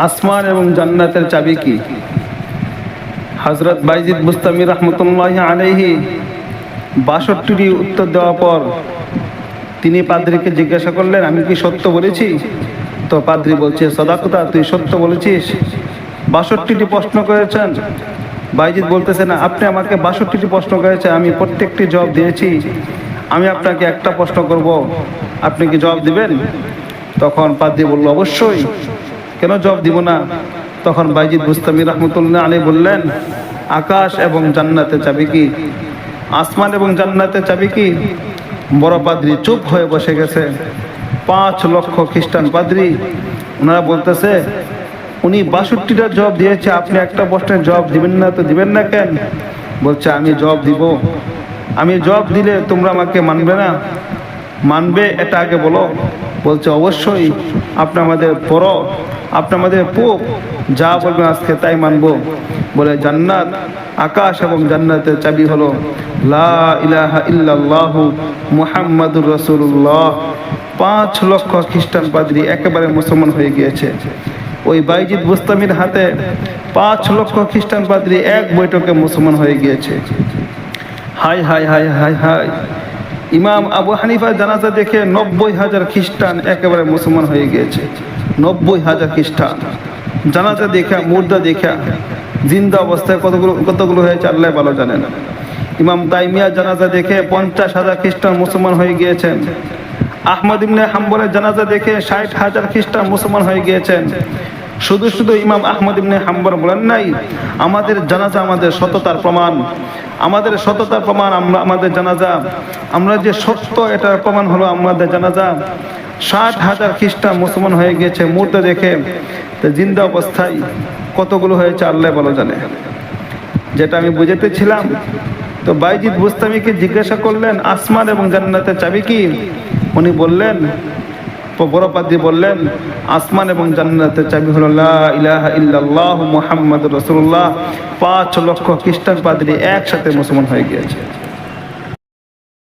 আসমান এবং জান্নাতের চাবি কি? হযরত বাইজিদ বুস্তামি রহমতুল্লাহি আলাইহি ৬২টি উত্তর দেওয়ার পর তিনি পাদ্রীকে জিজ্ঞাসা করলেন, আমি কি সত্য বলেছি? তো পাদ্রী বলছে, সদাকতা, তুই সত্য বলেছিস। ৬২টি প্রশ্ন করেছেন। বাইজিদ বলতেছে, না, আপনি আমাকে ৬২টি প্রশ্ন করেছেন, আমি প্রত্যেকটি জবাব দিয়েছি। আমি আপনাকে একটা প্রশ্ন করব, আপনি কি জবাব দিবেন? তখন পাদ্রী বলল, অবশ্যই, কেন জবাব দিব না। তখন বাইজিদ বুস্তামি রহমতুল্লাহ আলাইহি বললেন, আকাশ এবং জান্নাতের চাবি কি? আসমান এবং জান্নাতের চাবি কি? বড় পাদ্রী চুপ হয়ে বসে গেছে। ৫ লক্ষ খ্রিস্টান পাদ্রী, ওনারা বলতেছে, উনি ৬২টা জবাব দিয়েছে, আপনি একটা প্রশ্নের জবাব দিবেন না, তো দিবেন না কেন? বলছে, আমি জবাব দিব। আমি জবাব দিলে তোমরা আমাকে মানবে না? মানবে এটা আগে বলো। বলছে, অবশ্যই, আপনি আমাদের বড়, আপনি আমাদের পোপ, যা বলবেন আজকে তাই মানবো। বলে, জান্নাত, আকাশ এবং জান্নাতের চাবি হলো লা ইলাহা ইল্লাল্লাহু মুহাম্মাদুর রাসূলুল্লাহ। ৫ লক্ষ খ্রিস্টান পাদ্রী একেবারে মুসলমান হয়ে গিয়েছে। ওই বাইজিদ বুস্তামির হাতে ৫ লক্ষ খ্রিস্টান পাদ্রী এক বৈঠকে মুসলমান হয়ে গিয়েছে। High high high high high! ইমাম আবু হানিফার জানাজা দেখে ৯০,০০০ খ্রিস্টান একেবারে মুসলমান হয়ে গিয়েছে। ৯০,০০০ খ্রিস্টান জানাজা দেখা, মুর্দা দেখা, জিন্দা অবস্থায় কতগুলো হয়েছে আল্লাহ ভালো জানেন। ইমাম তাইমিয়া জানাজা দেখে ৫০,০০০ খ্রিস্টান মুসলমান হয়ে গিয়েছেন। আহমদ ইবনে হাম্বলের জানাজা দেখে ৬০,০০০ খ্রিস্টান মুসলমান হয়ে গিয়েছেন। শুধু শুধু ইমাম আহমদ ইবনে হাম্বল বলেন নাই, আমাদের জানাজা আমাদের সততার প্রমাণ, আমাদের সততার প্রমাণ, আমাদের জানাজা, আমরা যে সত্য এটার প্রমাণ হলো আমাদের জানাজা। ৬০,০০০ খ্রিস্টান মুসলমান হয়ে গিয়েছে মুর্দা দেখে। জিন্দা অবস্থায় কতগুলো হয়েছে আল্লাহ ভালো জানে। যেটা আমি বুঝাতেছিলাম, তো বাইজিদ বুস্তামিকে জিজ্ঞাসা করলেন, আসমান এবং জান্নাতের চাবি কি? উনি বললেন, বড় পাদ্রী বললেন, আসমান এবং জান্নাতের চাবি হলো লা ইলাহা ইল্লাল্লাহু মুহাম্মাদুর রাসূলুল্লাহ। ৫ লক্ষ খ্রিস্টান পাদ্রী একসাথে মুসলমান হয়ে গিয়েছে।